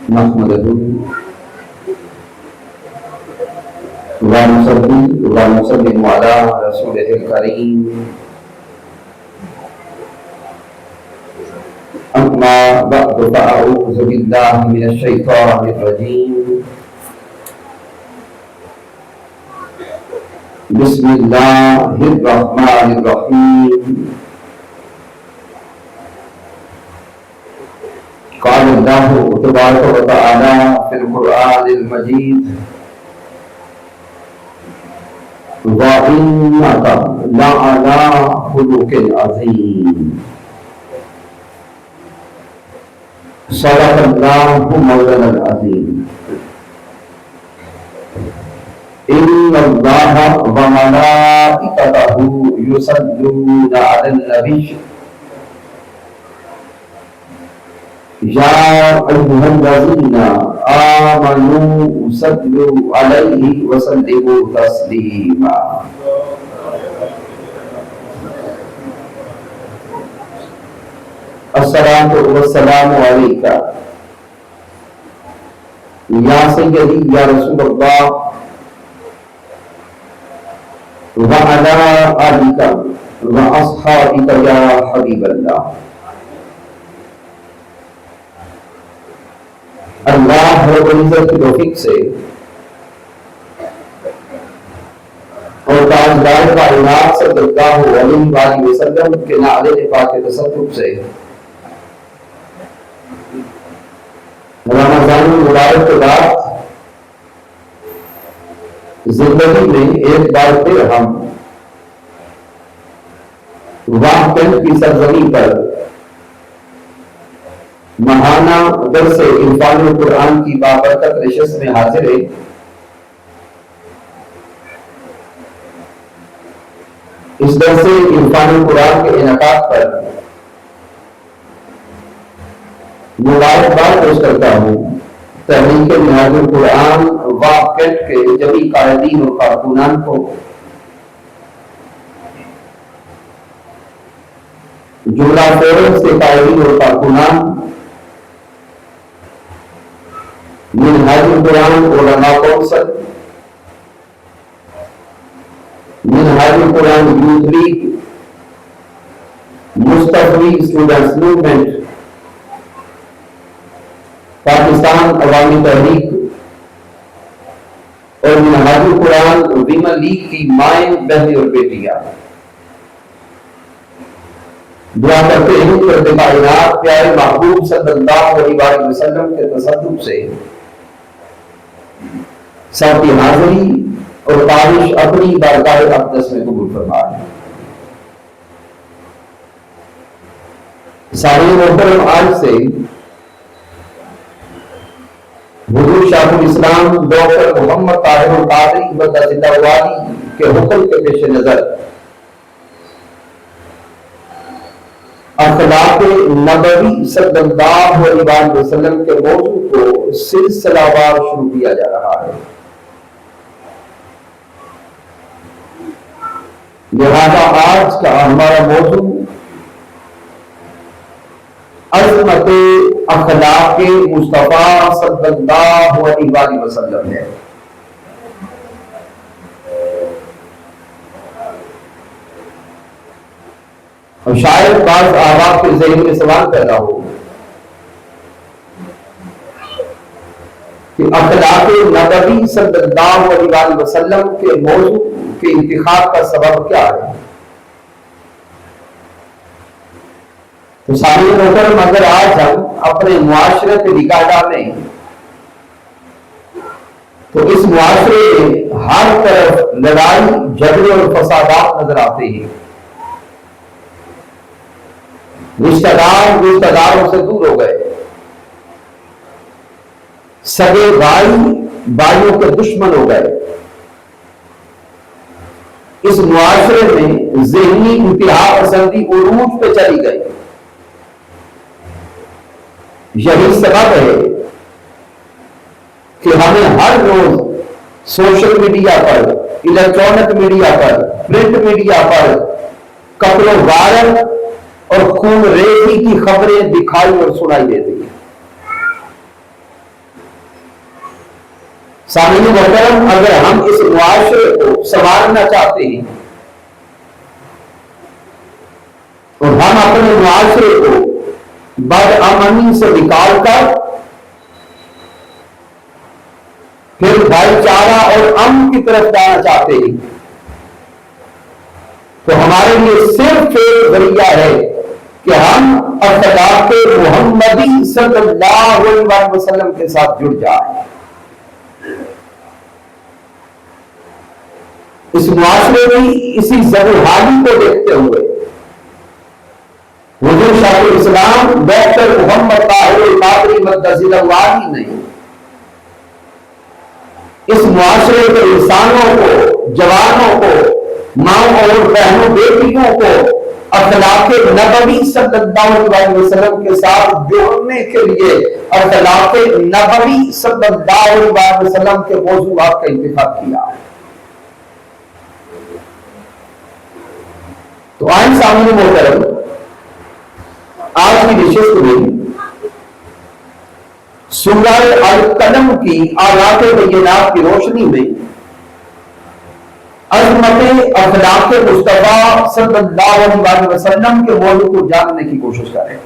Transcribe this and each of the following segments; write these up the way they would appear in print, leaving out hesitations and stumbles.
نحمده ونصلي ونسلم على رسوله الكريم أما بعد فأعوذ بالله من الشيطان الرجيم بسم الله الرحمن الرحيم قال الله تبارك وتعالى في القرآن المجيد وَإِنَّكَ لَعَلَى خُلُقٍ عَظِيمٍ صدق الله مولانا العظيم إن الله وملائكته يصلون على النبي يا أيها الذين آمنوا صلوا عليه وسلموا تسليما الصلاة والسلام عليك يا سيدي يا رسول الله وعلى آلك وأصحابك يا حبيب الله اللہ رب العزت کی توفیق سے اور تاجدار کائنات صلی اللہ علیہ وسلم کے نعرے پاک تصدق سے رمضان المبارک کے بعد زندگی میں ایک بار پھر ہم واقعہ کی سرزمین پر ماہانہ درس عرفان القرآن کی بابرکت نشست میں حاضر ہے۔ اس درس عرفان القرآن کے انعقاد پر مبارکباد پیش کرتا ہوں تحریک منہاج القرآن واقعہ کے جمی قائدین اور کارکنان کو، جملہ فورم سے قائدین اور کارکنان، منہاج القرآن علماء council, Minhaj ul-Quran youth league, مستقبی اسٹوڈنٹس موومنٹ، پاکستان عوامی تحریک اور منہاج القرآن ویمن لیگ کی مائیں، بہنیں اور بیٹیاں، دعا کرتے ہیں کہ رب کائنات پیارے محبوب صلی اللہ علیہ وسلم کے تصدق سے سب کی حاضری اور بارش اپنی بارگاہ اقدس میں قبول فرمائے۔ سامعین محترم، آج سے حضور شیخ الاسلام ڈاکٹر محمد طاہر القادری مدثر والی کے حکم کے پیش نظر اخلاق نبوی صلی اللہ علیہ وسلم کے موضوع کو سلسلہ وار شروع کیا جا رہا ہے۔ لہذا آج کا ہمارا موضوع عظمت اخلاق مصطفیٰ صلی اللہ علیہ وسلم ہے۔ اور شاید بعض آباد کے ذہن میں سوال پیدا ہو کہ اخلاق نبوی صلی اللہ علیہ وسلم کے موضوع کے انتخاب کا سبب کیا ہے؟ تو سامعین محترم، اگر آج ہم اپنے معاشرے پہ نگاہ ڈالیں تو اس معاشرے میں ہر طرف لڑائی، جھگڑے اور فسادات نظر آتے ہیں۔ رشتہ داروں سے دور ہو گئے، سگے بھائی بھائیوں کے دشمن ہو گئے۔ اس معاشرے میں ذہنی انتہا پسندی عروج پہ چلی گئی۔ یہی سبب ہے کہ ہمیں ہر روز سوشل میڈیا پر، الیکٹرانک میڈیا پر، پرنٹ میڈیا پر قتل و غارت اور خون ریزی کی خبریں دکھائی اور سنائی دیتی ہیں۔ سامعین محترم، اگر ہم اس معاشرے کو سنوارنا چاہتے ہیں اور ہم اپنے معاشرے کو بدامنی سے نکال کر پھر بھائی چارہ اور امن کی طرف جانا چاہتے ہیں تو ہمارے لیے صرف ایک ذریعہ ہے کہ ہم اخلاق محمدی صلی اللہ علیہ وسلم کے ساتھ جڑ جائیں۔ اس معاشرے کی اسی ضرورحالی کو دیکھتے ہوئے حضور شیخ الاسلام ڈاکٹر محمد طاہر القادری مدثر اللہ نے اس معاشرے کے انسانوں کو، جوانوں کو، ماؤں اور بہنوں بیٹیوں کو اخلاق نبوی صلی اللہ علیہ وسلم کے ساتھ جوڑنے کے لیے اخلاق نبوی صلی اللہ علیہ وسلم کے موضوعات کا انتخاب کیا ہے۔ تو آئین سامنے محترم، آج کی نشست میں سورہ القلم کی آیات بینات کی روشنی میں عظمت اخلاق مصطفیٰ صلی اللہ علیہ وسلم کے موضوع کو جاننے کی کوشش کریں۔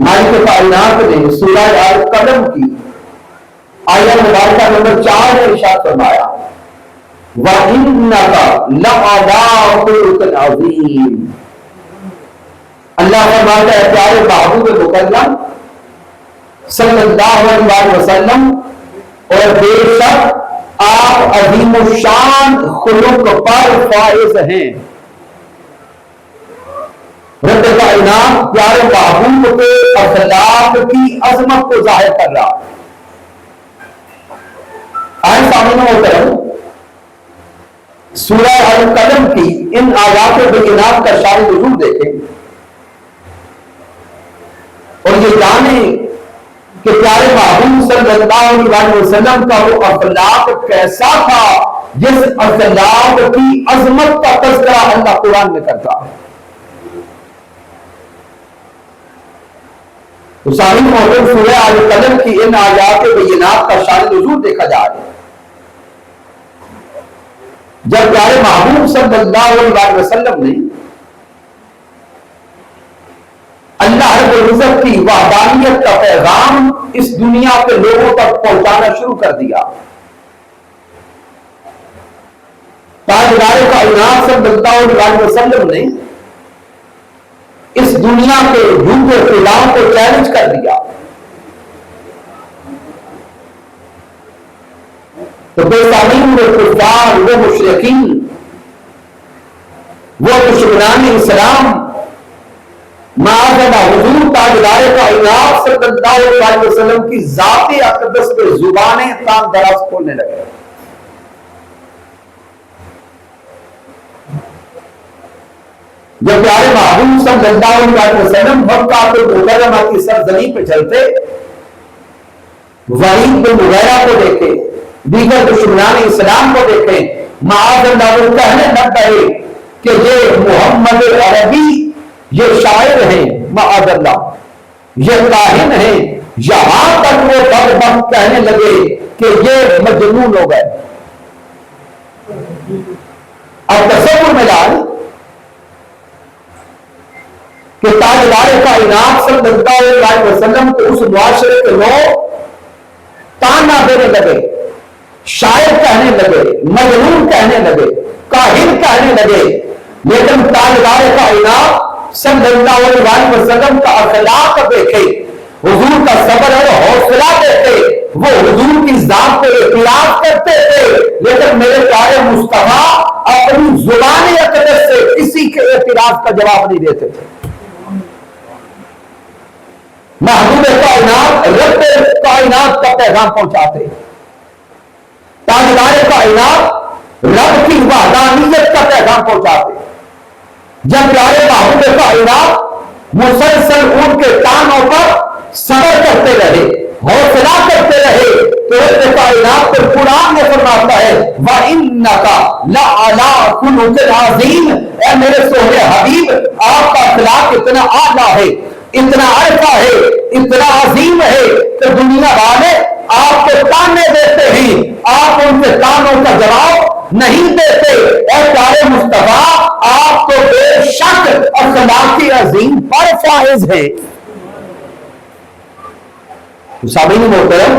مالک کائنات نے سورہ القلم کی آیت مبارکہ نمبر 4 میں ارشاد فرمایا وَإِنَّكَ لَعَلَىٰ خُلُقٍ عَظِيمٍ۔ اللہ فرماتا ہے پیارے محبوب مکرم صلی اللہ علیہ وسلم، اور بے شک آپ عظیم الشان خلق پر فائز ہیں۔ رب کائنات پیارے محبوب کے اخلاق کی عظمت کو ظاہر کر رہا۔ آئے سامنے محترم، سورہ القلم کی ان آیات بینات کا شان نزول دیکھیں اور یہ جانیں کہ پیارے محبوب صلی اللہ علیہ وسلم کا وہ اخلاق کیسا تھا جس اخلاق کی عظمت کا تذکرہ اللہ قرآن میں کرتا ہے۔ تو سامعین محترم، سورہ القلم کی ان آیات بینات کا شان نزول دیکھا جائے، جب پیارے محبوب صلی اللہ علیہ وسلم نے اللہ رب العزت کی وحدانیت کا پیغام اس دنیا کے لوگوں تک پہنچانا شروع کر دیا، تاجدار کائنات صلی اللہ علیہ وسلم نے اس دنیا کے جھوٹے خلاف کو چیلنج کر دیا، تو بے سامعین وہ کفار، وہ مشرکین، وہ دشمنان اسلام معاذ حضور تاجدار کائنات صلی اللہ علیہ وسلم کی ذات اقدس پہ زبانیں تان دراز کھولنے لگے۔ جب پیارے محبوب صلی اللہ علیہ وسلم مکہ المکرمہ کی سرزمین پہ چلتے، ولید بن مغیرہ کو دیکھے، دیگر دشمنان اسلام کو دیکھیں، معاذ اللہ وہ کہنے لگ گئے کہ یہ محمد عربی، یہ شاعر ہیں، معاذ اللہ یہ کاہن ہیں، یہاں تک وہ بدبخت کہنے لگے کہ یہ مجنون ہو گئے۔ اب تصور میں لائے کہ تاجدار کائنات صلی اللہ علیہ وسلم کو اس معاشرے کے لوگ تانا دینے لگے، شاعر کہنے لگے، مجنون کہنے لگے، کاہن کہنے لگے، لیکن تاجدار کائنات صلی اللہ علیہ وسلم کا اخلاق دیکھے، حضور کا صبر اور حوصلہ دیکھے، وہ حضور کی ذات کو اعتراف کرتے تھے، لیکن میرے پیارے مصطفیٰ اپنی زبان اقدس سے کسی کے اعتراف کا جواب نہیں دیتے تھے۔ محبوب کائنات رب کائنات کا پیغام پہنچاتے، تاجدار کائنات رب کی وحدانیت کا پیغام پہنچاتے۔ جب پیارے محبوب کائنات مسلسل ان کے تانوں پر صبر کرتے رہے، حوصلہ کرتے رہے، تو رب کائنات پر قرآن میں فرماتا ہے وَإِنَّكَ لَعَلَىٰ خُلُقٍ عَظِيمٍ، اے میرے سونے حبیب آپ کا اخلاق اتنا اعلیٰ ہے، اتنا عرفہ ہے، اتنا عظیم ہے کہ دنیا والے آپ کو تانے دیتے ہیں، آپ ان کے تانوں کا جواب نہیں دیتے۔ اور پیارے مصطفیٰ آپ تو بے شک اخلاقی عظیم پر فائز ہے۔ سامعین محترم،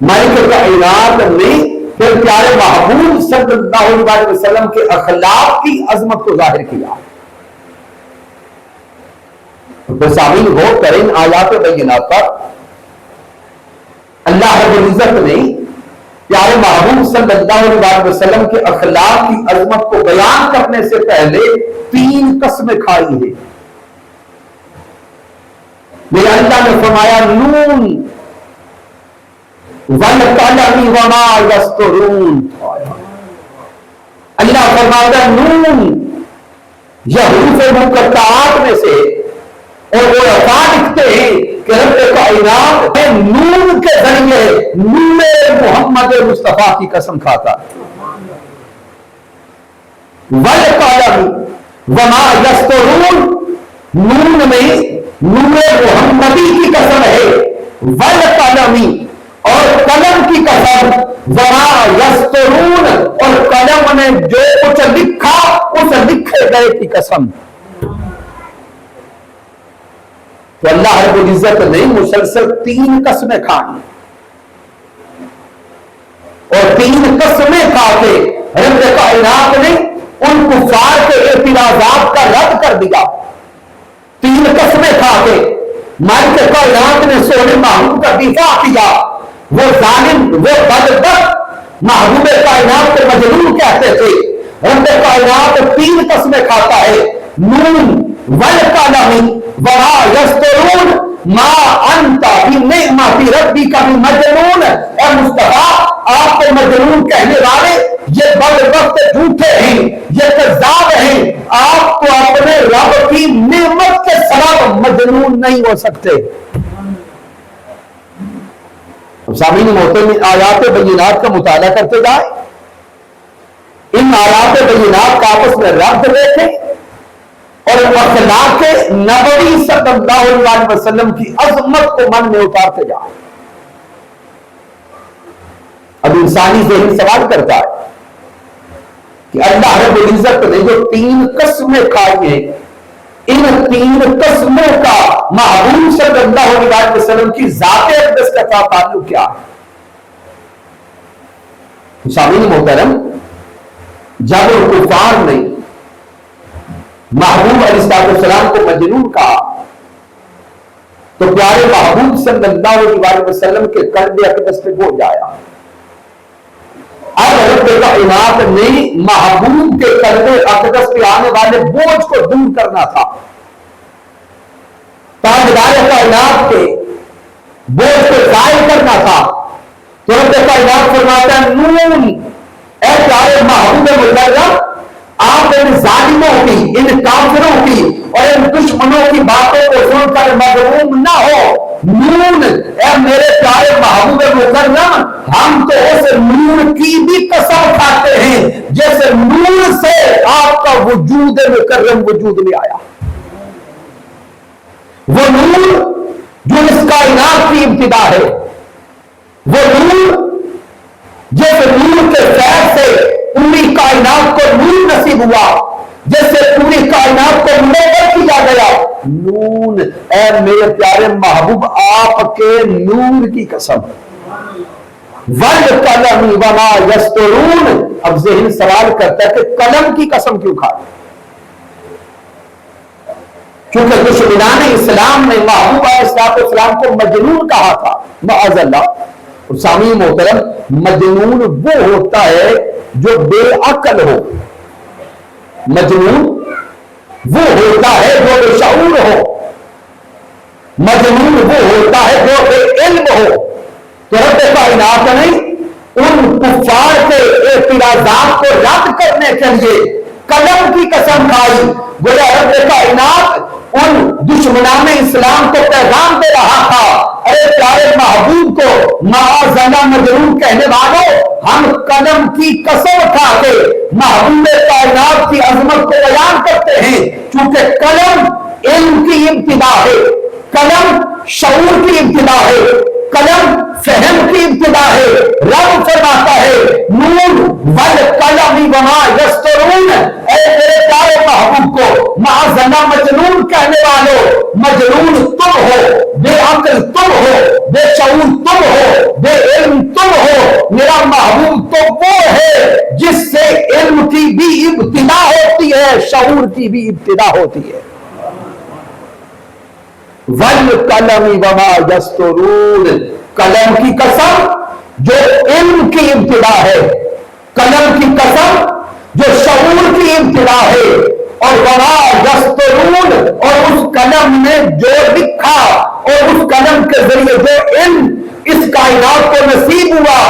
مالک کائنات نے پھر پیارے محبوب صلی اللہ علیہ وسلم کے اخلاق کی عظمت کو ظاہر کیا۔ تو سامعین غور کریں آیات بینات پر، اللہ رب العزت نے پیارے محبوب صلی اللہ علیہ وسلم کے اخلاق کی عظمت کو بیان کرنے سے پہلے 3 قسمیں کھائی ہیں۔ میرے اللہ نے فرمایا نون والقلم وما یسطرون، اللہ فرماتا نون، یہ حروف مقطعات میں سے، اور وہ لکھتے ہیں کہ رب کائنات نون کے ذریعے نور محمد مصطفیٰ کی قسم کھاتا ہے۔ والقلم وما یسطرون، نون میں نور محمدی کی قسم ہے، والقلم اور قلم کی قسم، وما یسطرون اور قلم نے جو کچھ لکھا اس لکھے گئے کی قسم۔ تو اللہ رب العزت نے مسلسل 3 قسمیں کھائیں، اور 3 قسمیں کھا کے رب کائنات نے ان کفار کے اعتراضات کا رد کر دیا۔ 3 قسمیں کھا کے مالک کائنات نے سونے محبوب کا دفاع کیا۔ وہ ظالم، وہ بدبخت محبوب کائنات کے مجنون کہتے تھے۔ رب کائنات 3 قسمیں کھاتا ہے، نون والقلم وما یسطرون ما انت بنعمت ربک بمجنون۔ اور مصطفیٰ آپ کو مجنون کہنے والے یہ بدبخت جھوٹے ہیں، یہ کذاب ہیں، آپ کو اپنے رب کی نعمت کے سبب مجنون نہیں ہو سکتے۔ سامعین محترم، آیات بینات کا مطالعہ کرتے جائیں، ان آیات بینات کا آپس میں ربط دیکھیں، اور اخلاق نبوی صلی اللہ علیہ وسلم کی عظمت کو من میں اتارتے جائیں۔ اب انسانی ذہن سوال کرتا ہے کہ اللہ رب العزت نے جو 3 قسمیں کھائی ہیں، ان 3 قسموں کا محبوب صلی اللہ علیہ وسلم کی ذات اقدس کا تعلق کیا ہے؟ سامعین محترم، جب کفار نے محبوب علیہ السلام کو مجنون کہا تو پیارے محبوب صلی اللہ علیہ وسلم کے قلب اقدس پہ بوجھ آیا۔ اب رب کائنات نے محبوب کے قلب اقدس پہ آنے والے بوجھ کو دور کرنا تھا، تاجدار کائنات کے بوجھ کو ظاہر کرنا تھا۔ تو رب کائنات فرماتا ہے نون، اے پیارے محبوب مکرم، آپ ان ظالموں کی، ان کافروں کی اور ان دشمنوں کی باتوں کو سن کر مغروم نہ ہو۔ نون، اے میرے پیارے محبوب مکرم، ہم تو اس نور کی بھی قسم کھاتے ہیں جس نور سے آپ کا وجود مکرم وجود میں آیا۔ وہ نور جو اس کائنات کی ابتدا ہے، وہ نور جس نور کے فیض سے پوری کائنات کو نور نصیب ہوا، جس سے پوری کائنات کو منور کیا گیا۔ نون، اے میرے پیارے محبوب، آپ کے نور کی قسم۔ والقلم وما یسطرون، اب ذہن سوال کرتا ہے کہ قلم کی قسم کیوں کھائی؟ کیونکہ دشمنان اسلام نے محبوب علیہ السلام کو مجنون کہا تھا، معاذ اللہ۔ سامعین محترم، مجنون وہ ہوتا ہے جو بے عقل ہو، مجنون وہ ہوتا ہے جو بے شعور ہو، مجنون وہ ہوتا ہے جو بے علم ہو۔ تو رب کائنات نے ان کفار کے اعتراضات کو رد کرنے کے لیے قلم کی قسم کھائی۔ گویا رب کائنات ان دشمنان اسلام کو پیغام دے رہا تھا، ارے پیارے محبوب کو معاذ اللہ مجنون کہنے والوں، ہم قلم کی قسم کھا کے محبوب کائنات کی عظمت کو بیان کرتے ہیں، کیونکہ قلم علم کی ابتدا ہے، قلم شعور کی ابتدا ہے، قلم فہم کی ابتدا ہے۔ رب فرماتا ہے نون والقلم وما یسطرون، اے میرے پیارے محبوب کو معاذنا مجنون کہنے والوں، مجنون تم ہو، بے عقل تم ہو، بے شعور تم ہو، بے علم تم ہو۔ میرا محبوب تو وہ ہے جس سے علم کی بھی ابتدا ہوتی ہے، شعور کی بھی ابتدا ہوتی ہے۔ والقلم وما یسطرون، قلم کی قسم جو علم کی ابتدا ہے، قلم کی قسم جو شعور کی ابتدا ہے، اور وما یسطرون، اور اس قلم نے جو لکھا اور اس قلم کے ذریعے جو علم اس کائنات کو نصیب ہوا،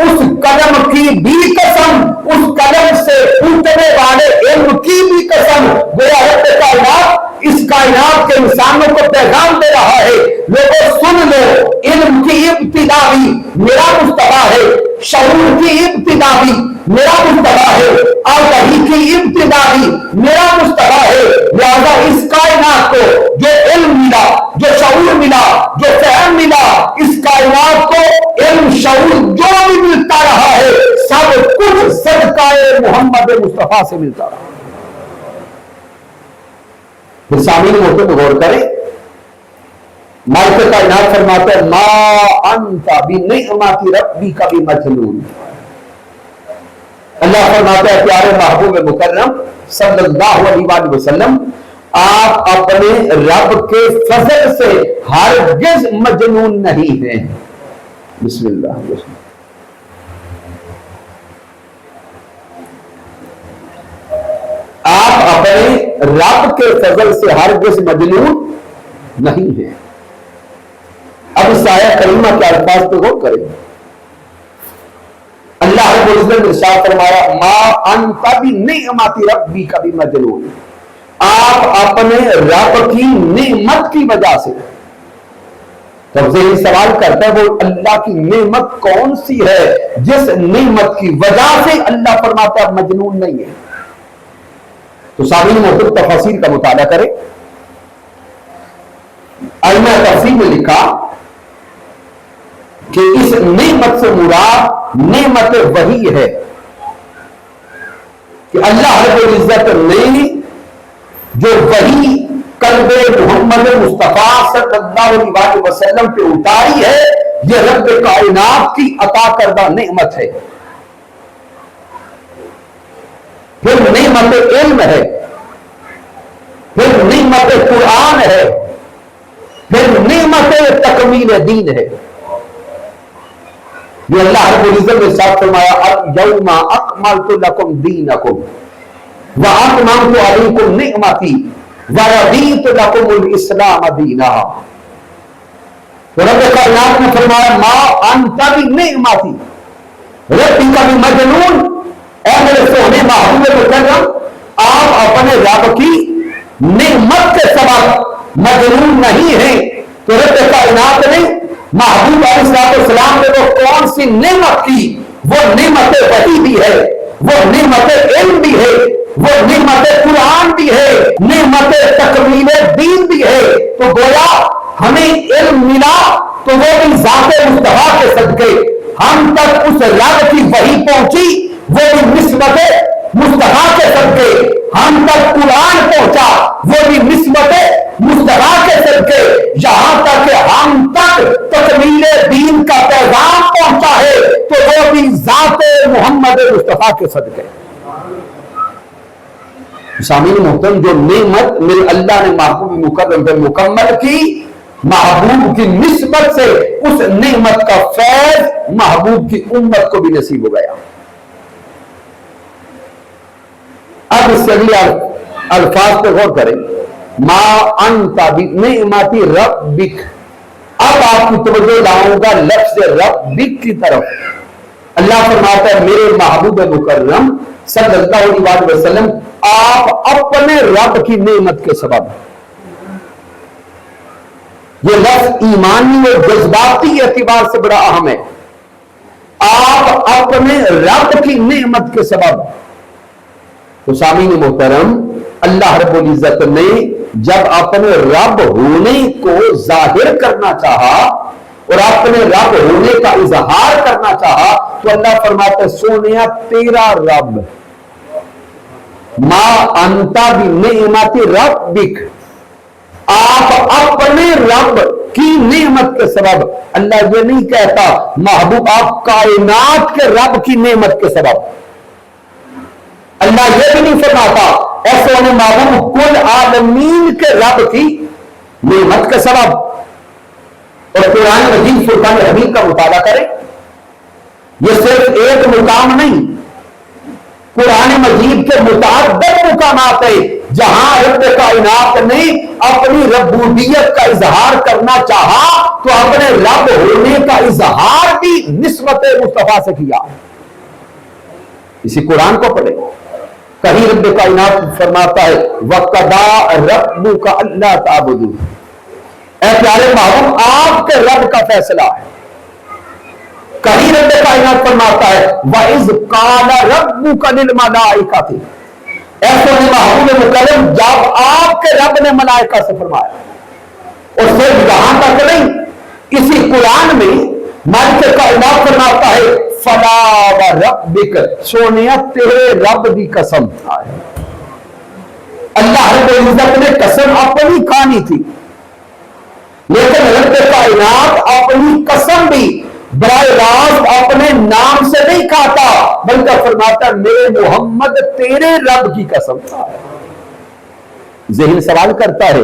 اس قلم کی بھی قسم، اس قلم سے پوچھنے والے علم کی بھی قسم۔ گویا رب کائنات اس کائنات کے انسانوں کو پیغام دے رہا ہے، لوگوں سن لو، علم کی ابتدا بھی میرا مصطفیٰ ہے، شعور کی ابتدا بھی میرا مصطفیٰ ہے، آگاہی کی ابتدا بھی میرا مصطفیٰ ہے۔ لہذا اس کائنات کو جو علم ملا، جو شعور ملا، جو فہم ملا، اس کائنات کو علم شعور جو بھی ملتا رہا ہے، سب کچھ صدقہ محمد مصطفیٰ سے ملتا رہا۔ پھر سامعین محترم غور کریں، مالک کائنات فرماتا ہے ما انت بنعمت ربک بمجنون۔ اللہ فرماتا ہے پیارے محبوب مکرم صلی اللہ علیہ وآلہ وسلم، آپ اپنے رب کے فضل سے ہرگز مجنون نہیں ہیں۔ بسم اللہ۔ آپ اپنے رب کے فضل سے ہرگز مجنون نہیں ہیں۔ اب اس آیہ کریمہ کے الفاظ پہ غور کریں۔ اللہ رب العزت نے ارشاد فرمایا ما انت بنعمت ربک بمجنون، آپ اپنے رب کی نعمت کی وجہ سے۔ تب سے یہ سوال کرتا ہے وہ اللہ کی نعمت کون سی ہے جس نعمت کی وجہ سے اللہ فرماتا ہے مجنون نہیں ہے؟ تو سامعین محترم تفاسیر کا مطالعہ کریں۔ علماء تفسیر میں لکھا کہ اس نعمت سے مراد نعمت وحی ہے، کہ اللہ رب العزت نے جو وحی قلب محمد مصطفیٰ صلی اللہ علیہ وسلم پہ اتاری ہے، یہ رب کائنات کی عطا کردہ نعمت ہے۔ پھر نعمت علم ہے، پھر نعمت قرآن ہے، پھر نعمت تکمیل دین ہے۔ یہ اللہ رب العزت نے ساتھ فرمایا الیوم اکملت لکم دینکم واتممت علیکم نعمتی ورضیت لکم الاسلام دینا۔ تو رب کائنات نے فرمایا ما انت بنعمتی ربک بمجنون، اے میرے سونے محبوب مکرم، آپ اپنے رب کی نعمت کے سبب مجنون نہیں ہیں۔ تو رب کائنات نے محبوب علیہ السلام نے وہ کون سی نعمت کی؟ وہ نعمت وحی بھی ہے، وہ نعمت علم بھی ہے، وہ نعمت قرآن بھی ہے، نعمت تکمیل دین بھی ہے۔ تو گویا ہمیں علم ملا تو وہ بھی ذات مصطفیٰ کے صدقے، ہم تک اس رب کی وحی پہنچی وہ بھی نسبت مصطفیٰ کے صدقے، ہم تک قرآن پہنچا وہ بھی نسبت مصطفیٰ کے صدقے، یہاں تک کہ ہم تک تکمیل دین کا پیغام پہنچا ہے تو وہ بھی ذات محمد مصطفیٰ کے صدقے۔ سامعین محترم، جو نعمت میرے اللہ نے محبوب مکرم پہ مکمل کی، محبوب کی نسبت سے اس نعمت کا فیض محبوب کی امت کو بھی نصیب ہو گیا۔ اب اس سے اگلے الفاظ پہ غور کریں، ما انت بنعمت ربک۔ اب آپ کی توجہ لاؤں گا لفظ ربک کی طرف۔ اللہ فرماتا ہے میرے محبوب مکرم صلی اللہ علیہ وسلم، آپ اپنے رب کی نعمت کے سبب۔ یہ لفظ ایمانی اور جذباتی اعتبار سے بڑا اہم ہے۔ آپ اپنے رب کی نعمت کے سبب۔ تو سامعین محترم، اللہ رب العزت نے جب اپنے رب ہونے کو ظاہر کرنا چاہا اور اپنے رب ہونے کا اظہار کرنا چاہا تو اللہ فرماتا ہے سونیا تیرا رب ما انتا بنعمت ربک، آپ اپنے رب کی نعمت کے سبب، اللہ یہ نہیں کہتا محبوب آپ کائنات کے رب کی نعمت کے سبب، اللہ یہ بھی نہیں فرماتا ایسے ہونے محبوب کل عالمین کے رب کی نعمت کے سبب۔ اور قرآن مجید فرقان حمید کا مطالعہ کریں، یہ صرف ایک مقام نہیں، قرآن مجید کے متعدد مقامات ہیں جہاں رب کائنات نے اپنی ربوبیت کا اظہار کرنا چاہا تو اپنے رب ہونے کا اظہار بھی نسبت مصطفیٰ سے کیا۔ اسی قرآن کو پڑھیں، کہیں رب کائنات فرماتا ہے وَقَضَىٰ رَبُّكَ أَلَّا تَعْبُدُوا، اے پیارے محبوب آپ کے رب کا فیصلہ ہے۔ کہیں رب کائنات فرماتا ہے وَإِذْ قَالَ رَبُّكَ لِلْمَلَائِكَةِ، ایسے محبوب مکرم جب آپ کے رب نے ملائکہ سے فرمایا، اور صرف یہاں تک نہیں، اسی قرآن میں مالک کائنات فرماتا ہے فَلَا وَرَبِّكَ، سونیا تیرے رب دی قسم۔ اللہ رب العزت نے قسم اپنی کھانی تھی، لیکن رب کائنات اپنی قسم بھی براہ راست اپنے نام سے نہیں کھاتا، بلکہ فرماتا میرے محمد تیرے رب کی قسم۔ ذہن سوال کرتا ہے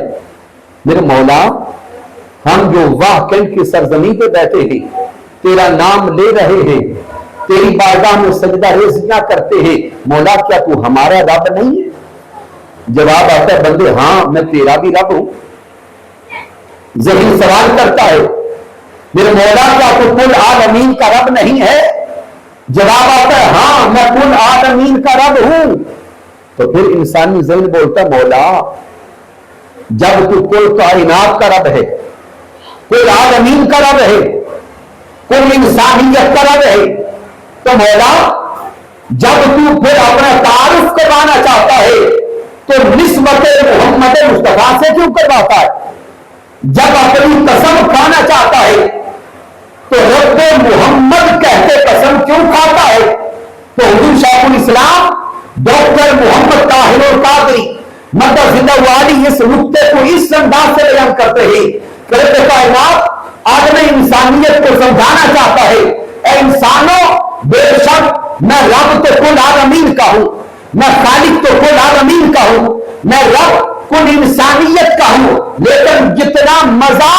میرے مولا ہم جو واہ کن کی سرزمین پہ بیٹھے ہیں، تیرا نام لے رہے ہیں، تیری بارگاہ میں سجدہ ریزیاں کرتے ہیں، مولا کیا تو ہمارا رب نہیں ہے؟ جواب آتا ہے بندے ہاں میں تیرا بھی رب ہوں۔ ذہن سوال کرتا ہے میرے مولا کیا تو کل عالمین کا رب نہیں ہے؟ جواب آتا ہے ہاں میں کل عالمین کا رب ہوں۔ تو پھر انسانی ذہن بولتا ہے مولا جب تو کل کائنات کا رب ہے، کل عالمین کا رب ہے، کل انسانیت کا رب ہے، تو مولا جب تو پھر اپنا تعارف کروانا چاہتا ہے تو نسبت محمد مصطفیٰ سے کیوں کرواتا ہے؟ جب اپنی قسم کھانا چاہتا ہے تو رب محمد کہتے قسم کیوں کھاتا ہے؟ تو حضور شیخ الاسلام ڈاکٹر محمد طاہر القادری مدد زندہ والی اس نقطے کو اس انداز سے بیان کرتے ہیں کہ رب کائنات عالم انسانیت کو سمجھانا چاہتا ہے اے انسانوں بے شک میں رب تو کل عالمین کا ہوں، میں خالق تو کل عالمین کا ہوں، میں رب کل انسانیت کا ہوں، لیکن جتنا مزہ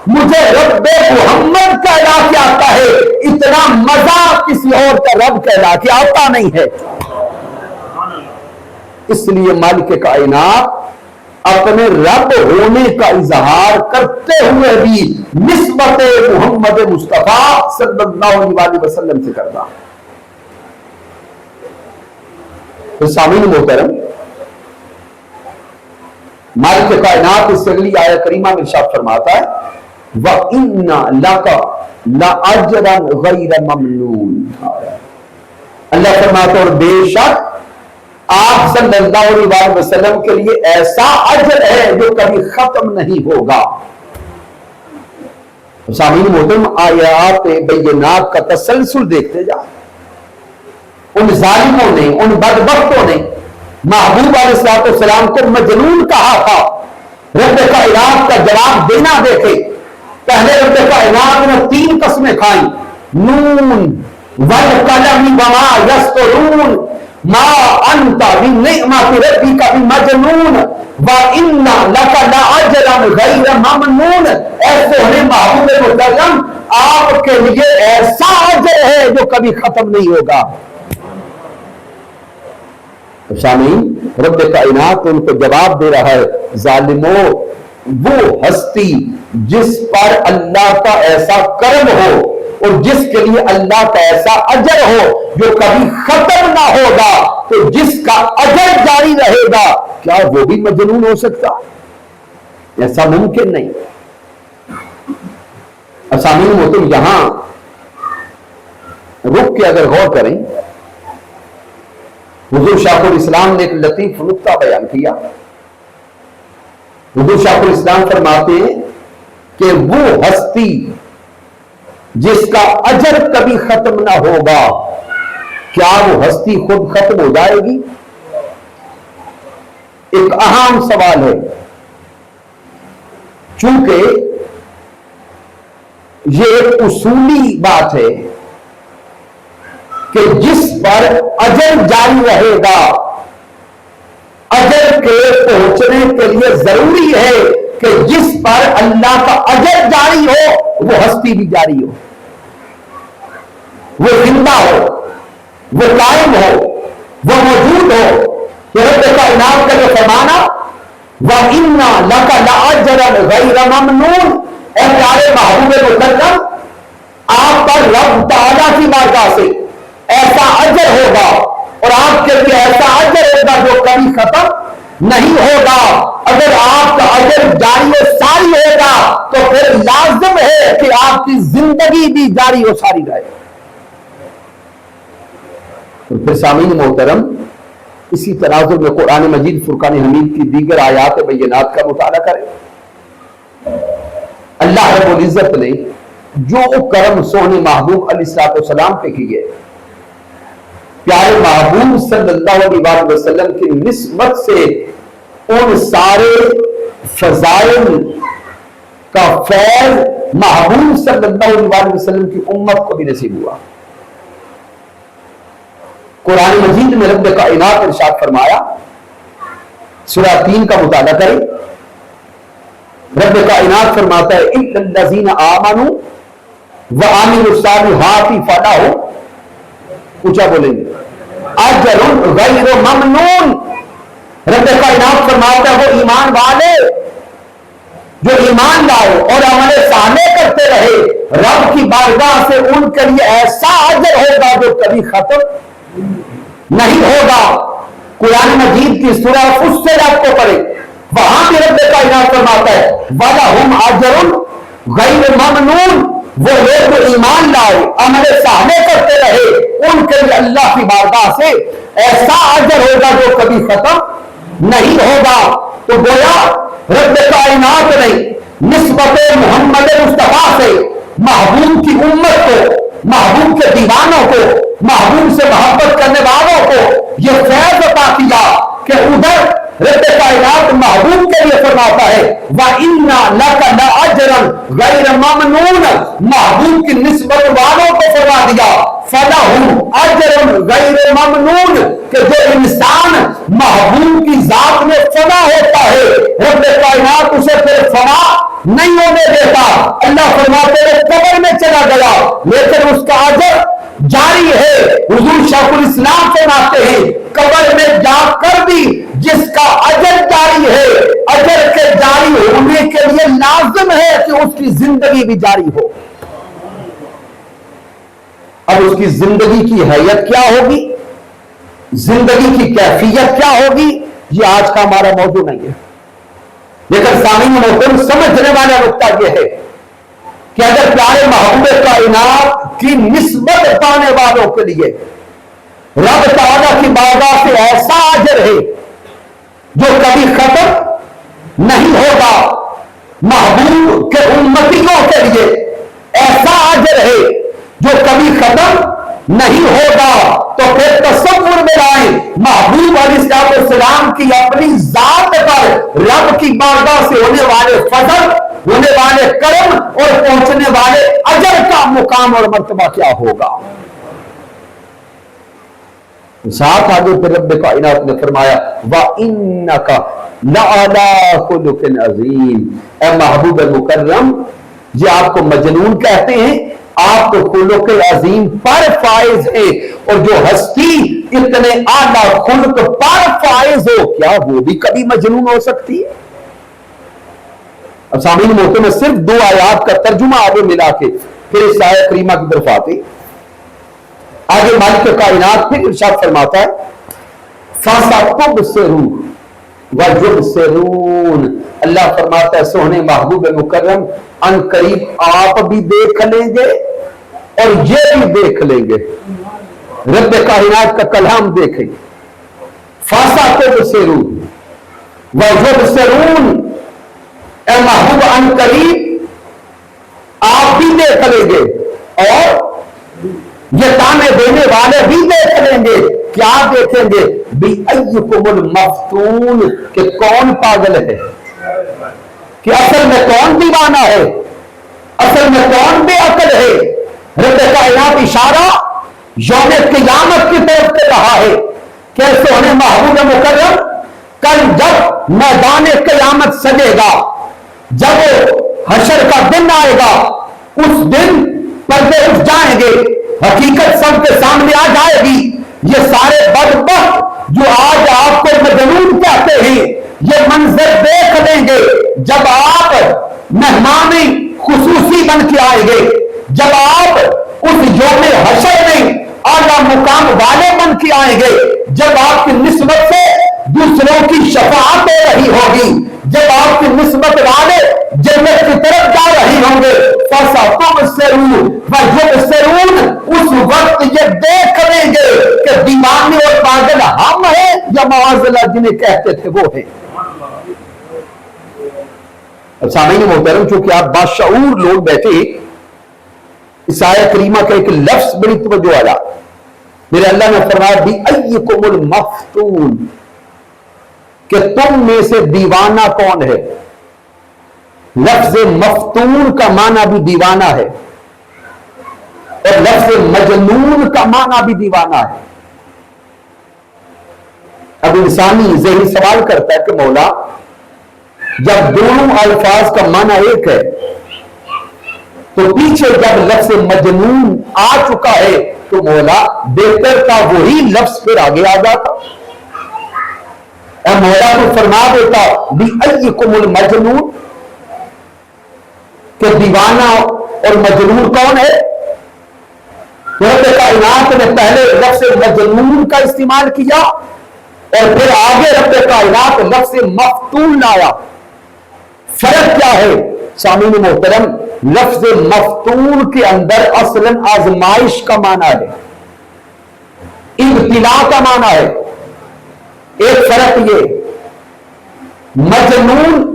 مجھے رب محمد کہلا کے آتا ہے اتنا مزہ کسی اور کا رب کہلا کے آتا نہیں ہے۔ اس لیے مالک کائنات اپنے رب ہونے کا اظہار کرتے ہوئے بھی نسبت محمد مصطفیٰ صلی اللہ علیہ وسلم سے کرتا۔ تو سامعین محترم مالک کائنات اس سے اگلی آیت کریمہ میں ارشاد فرماتا ہے وَإِنَّ لَكَ لَأَجْرًا غَيْرَ مَمْنُونٍ، اللہ فرماتا ہے اور بے شک آپ صلی اللہ علیہ وسلم کے لیے ایسا اجر ہے جو کبھی ختم نہیں ہوگا۔ سامعین محترم آیات بینات کا تسلسل دیکھتے جا، ان ظالموں نے ان بدبختوں نے محبوب علیہ السلام کو مجنون کہا تھا، رب کائنات کا جواب دینا دیکھے۔ پہلے رب کائنات نے 3 قسمیں کھائیں، نون والقلم وما یسطرون ما انت بنعمت ربک بمجنون وان لک لاجرا غیر ممنون، ایسے ہونے محبوب مکرم آپ کے لیے ایسا اجر ہے جو کبھی ختم نہیں ہوگا۔ سامعین رب کائنات ان کو جواب دے رہا ہے ظالموں وہ ہستی جس پر اللہ کا ایسا کرم ہو اور جس کے لیے اللہ کا ایسا اجر ہو جو کبھی ختم نہ ہوگا، تو جس کا اجر جاری رہے گا کیا وہ بھی مجنون ہو سکتا؟ ایسا ممکن نہیں۔ سامعین وہ تم یہاں رک کے اگر غور کریں، حضور شیخ الاسلام نے ایک لطیف نقطہ بیان کیا حضور شیخ الاسلام فرماتے ہیں کہ وہ ہستی جس کا اجر کبھی ختم نہ ہوگا، کیا وہ ہستی خود ختم ہو جائے گی؟ ایک اہم سوال ہے، چونکہ یہ ایک اصولی بات ہے کہ جس پر اجر جاری رہے گا، اجر کے پہنچنے کے لیے ضروری ہے کہ جس پر اللہ کا اجر جاری ہو وہ ہستی بھی جاری ہو، وہ زندہ ہو، وہ قائم ہو، وہ موجود ہو۔ کہ رب کائنات کا جو فرمانا وَإِنَّا لَكَ لَأَجْرًا غَيْرَ مَمْنُونٍ، اے پیارے محبوب مکرم، آپ پر رب تعالیٰ کی بارگاہ سے ایسا اجر ہوگا اور آپ کے لیے ایسا اجر ہوگا جو کبھی ختم نہیں ہوگا۔ اگر آپ کا اجر جاری و ساری ہوگا تو پھر لازم ہے کہ آپ کی زندگی بھی جاری و ساری رہے۔ پھر سامعین محترم، اسی تناظر میں قرآن مجید فرقان حمید کی دیگر آیات بینات کا مطالعہ کریں۔ اللہ رب العزت نے جو کرم سونے محبوب علیہ السلام پہ کیے، پیارے محبوب صلی اللہ علیہ وسلم کی نسبت سے ان سارے فضائل کا فیض محبوب صلی اللہ علیہ وسلم کی امت کو بھی نصیب ہوا۔ قرآن مجید میں رب کائنات ارشاد فرمایا، سورہ 3 کا مطالعہ کریں، رب کائنات فرماتا ہے اِلَّا الَّذِينَ آمَنُوا وَعَمِلُوا الصَّالِحَاتِ فَلَهُمْ، اونچا بولیں گے، اجر غیر ممنون۔ رب کائنات فرماتا ہے وہ ایمان والے جو ایمان لائے اور عمل صالح کرتے رہے، رب کی بارگاہ سے ان کے لیے ایسا اجر ہوگا جو کبھی ختم نہیں ہوگا۔ قرآن مجید کی سورہ فصلت کو پڑھے، وہاں بھی رب کائنات فرماتا ہے وَلَهُمْ أَجْرٌ غَيْرُ مَمْنُونٍ، وہ لوگ جو ایمان لائے عمل صالح کرتے رہے ان کے لیے اللہ کی بارگاہ سے ایسا اجر ہوگا جو کبھی ختم نہیں ہوگا۔ تو گویا رب کائنات نے نسبت محمد مصطفیٰ سے محبوب کی امت کو، محبوب کے دیوانوں کو، محبوب سے محبت کرنے والوں کو یہ فیض عطا کیا کہ ادھر رب کائنات محبوب کے لیے فرماتا ہے وَإِنَّا لَكَ لَأَجْرًا غَيْرَ مَمْنُونٍ، محبوب کی نسبت والوں کو فرما دیا فَلَهُمْ أَجْرٌ غَيْرَ مَمْنُونٍ، کہ جو انسان محبوب کی ذات میں فنا ہوتا ہے رب کائنات اسے پھر فنا نہیں ہونے دیتا۔ اللہ فرماتے ہیں قبر میں چلا گیا لیکن اس کا اجر جاری ہے۔ حضور شیخ الاسلام فرماتے ہیں قبر میں جا کر بھی جس کا اجر جاری ہے، اجر کے جاری ہونے کے لیے لازم ہے کہ اس کی زندگی بھی جاری ہو۔ اب اس کی زندگی کی حیت کیا ہوگی، زندگی کی کیفیت کیا ہوگی، یہ آج کا ہمارا موضوع نہیں ہے، لیکن سامعین محترم سمجھنے والا نقطہ یہ ہے کہ اگر پیارے محبوب کائنات کی نسبت پانے والوں کے لیے رب تعالیٰ کی بارگاہ سے ایسا اجر ہے جو کبھی ختم نہیں ہوگا، محبوب کے امتیوں کے لیے ایسا اجر ہے جو کبھی ختم نہیں ہوگا، تو پھر تصور میں لائیں محبوب علیہ السلام کی اپنی ذات پر رب کی بارگاہ سے ہونے والے فضل، ہونے والے کرم اور پہنچنے والے اجر کا مقام اور مرتبہ کیا ہوگا۔ ساتھ آگے پھر رب کائنات نے فرمایا وَإِنَّكَ لَعَلَىٰ خُلُقٍ عَظِيمٍ، اے محبوب مکرم، یہ آپ کو مجنون کہتے ہیں، آپ تو خلق عظیم پر فائز ہیں، اور جو ہستی اتنے اعلیٰ خلق پر فائز ہو کیا وہ بھی کبھی مجنون ہو سکتی ہے؟ اب سامعین محترم میں صرف 2 آیات کا ترجمہ آگے ملا کے پھر اس آیت کریمہ کی طرف آتے۔ آگے مالک کائنات پھر ارشاد فرماتا ہے فَسَتُبْصِرُ وَيُبْصِرُونَ، اللہ فرماتا ہے سونے محبوب مکرم ان قریب آپ بھی دیکھ لیں گے اور یہ بھی دیکھ لیں گے، رب کائنات کا کلام دیکھیں گے۔ فَسَتُبْصِرُ وَيُبْصِرُونَ، اے محبوب ان قریب آپ بھی دیکھ لیں گے اور یہ تانے دینے والے بھی دیکھ لیں گے. کیا دیکھیں گے؟ بِأَيِّكُمُ الْمَفْتُونُ کہ کون پاگل ہے، کہ اصل میں کون دیوانہ ہے، اصل میں کون بے عقل ہے. رب کائنات اشارہ یوم قیامت کی طرف سے رہا ہے کہ سونے محبوب مکرم کل جب میدان قیامت سجے گا، جب حشر کا دن آئے گا، اس دن پردے اٹھ جائیں گے، حقیقت سب کے سامنے آ جائے گی. یہ سارے بدبخت جو آج آپ کو مجنون کہتے ہیں یہ منظر دیکھ لیں گے جب آپ مہمان خصوصی بن کے آئیں گے، جب آپ اس یوم حشر میں اعلیٰ مقام والے بن کے آئیں گے، جب آپ کی نسبت سے دوسروں کی شفاعت ہو رہی ہوگی، جب آپ کی نسبت والے جنت کی طرف جا رہی ہوں گے، فَسَتُبْصِرُونَ وَيُبْصِرُونَ اس وقت یہ دیکھ لیں گے کہ دیوانے اور پاگل ہم ہیں یا معاذ اللہ جنہیں کہتے تھے وہ ہیں. سامعین محترم، چونکہ آپ باشعور لوگ بیٹھے، اس آیت کریمہ کا ایک لفظ بڑی توجہ والا. میرے اللہ نے فرمایا بِأَيِّكُمُ الْمَفْتُونُ کہ تم میں سے دیوانہ کون ہے. لفظ مفتون کا معنی بھی دیوانہ ہے اور لفظ مجنون کا معنی بھی دیوانہ ہے. اب انسانی ذہنی سوال کرتا ہے کہ مولا جب دونوں الفاظ کا معنی ایک ہے تو پیچھے جب لفظ مجنون آ چکا ہے تو مولا بہتر تھا وہی لفظ پھر آگے آ جاتا. اے مولا کو فرما دیتا بِأَيِّكُمُ الْمَجْنُونَ کہ دیوانہ اور مجنون کون ہے. رب کائنات نے پہلے لفظ مجنون کا استعمال کیا اور پھر آگے رب کائنات لفظ مفتون لایا. فرق کیا ہے سامعین محترم؟ لفظ مفتون کے اندر اصلاً آزمائش کا معنی ہے، ابتلا کا معنی ہے. ایک فرق یہ مجنون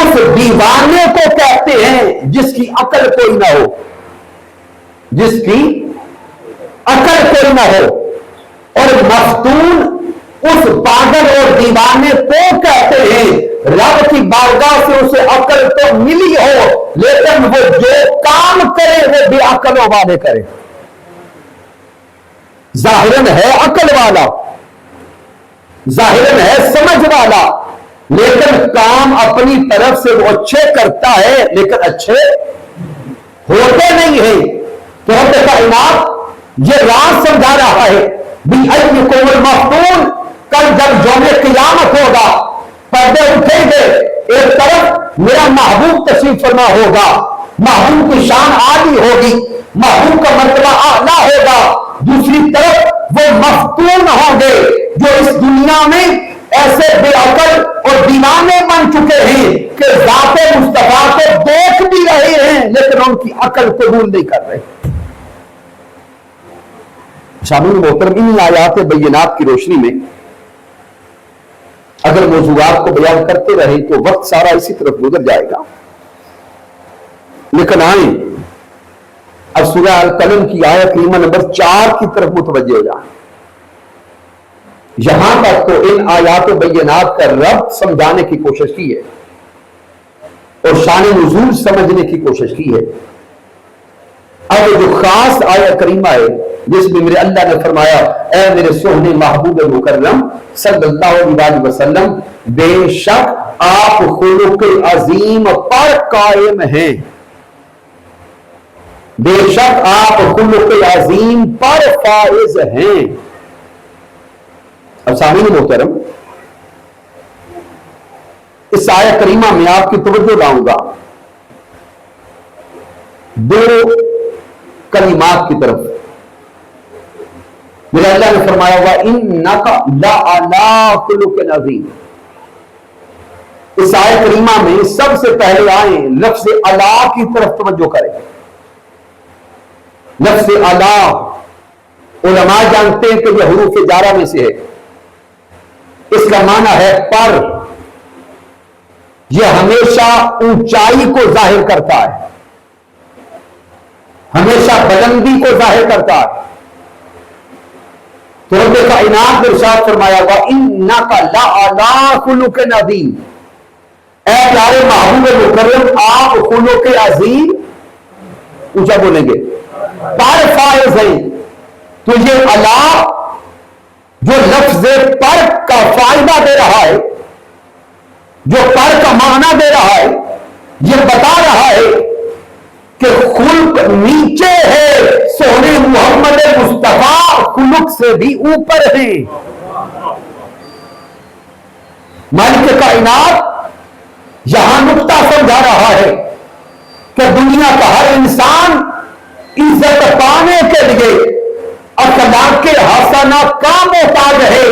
اس دیوانے کو کہتے ہیں جس کی عقل کوئی نہ ہو، جس کی عقل کوئی نہ ہو، اور مفتون اس پاگل اور دیوانے کو کہتے ہیں رب کی بارگاہ سے اسے عقل تو ملی ہو لیکن وہ جو کام کرے وہ بے عقلوں والے کرے. ظاہراً ہے عقل والا، ظاہراً ہے سمجھ والا، لیکن کام اپنی طرف سے وہ اچھے کرتا ہے لیکن اچھے ہوتے نہیں ہیں. تو رب کائنات یہ راز سمجھا رہا ہے بِأَيِّكُمُ الْمَفْتُونَ کل جب یوم قیامت ہوگا، پردے اٹھیں گے، ایک طرف میرا محبوب تشریف فرما ہوگا، محبوب کی شان عالی ہوگی، محبوب کا مرتبہ اعلیٰ ہوگا، دوسری طرف وہ مفتون ہوں گے جو اس دنیا میں ایسے بے عقل اور دیوانے بن چکے ہیں کہ ذات مصطفیٰ کو دیکھ بھی رہے ہیں لیکن ان کی عقل قبول نہیں کر رہے. شامل محترم ان آیات بینات کی روشنی میں اگر موضوعات کو بیان کرتے رہے تو وقت سارا اسی طرف گزر جائے گا. لیکن آئیں اب سورہ القلم کی آیت کریمہ نمبر 4 کی طرف متوجہ ہو جائیں. یہاں تک تو ان آیات بینات کا ربط سمجھانے کی کوشش کی ہے اور شان نزول سمجھنے کی کوشش کی ہے. اب جو خاص آیت کریمہ ہے جس میں میرے اللہ نے فرمایا اے میرے سوہنے محبوب مکرم صلی اللہ علیہ وسلم بے شک آپ خلق عظیم پر قائم ہیں، بے شک آپ خلق عظیم پر فائز ہیں. اب سامعین محترم اس آیت کریمہ میں آپ کی توجہ لاؤں گا دو کلمات کی طرف. میرا اللہ نے فرمایا ہوا انک لعلی خلق عظیم. اس آیت کریمہ میں سب سے پہلے آئیں لفظ علی کی طرف توجہ کریں. لفظ علی علماء جانتے ہیں کہ یہ حروف جارہ میں سے ہے. اس کا معنی ہے پر. یہ ہمیشہ اونچائی کو ظاہر کرتا ہے، ہمیشہ بلندی کو ظاہر کرتا ہے۔ تو رب کائنات نے ارشاد فرمایا ہوا انک لعلی خلق عظیم، اے پیارے محبوب مکرم آپ خلق عظیم، اونچا بولیں گے، پر فائز ہے۔ تو یہ اللہ جو لفظ پر کا فائدہ دے رہا ہے، جو پر کا معنی دے رہا ہے، یہ بتا رہا ہے کہ خلق نیچے ہے، سونے محمد مصطفیٰ خلق سے بھی اوپر ہیں۔ مالک کائنات یہاں نقطہ سمجھا رہا ہے کہ دنیا کا ہر انسان عزت پانے کے لیے اخلاق کے حسنہ کا محتاج ہے،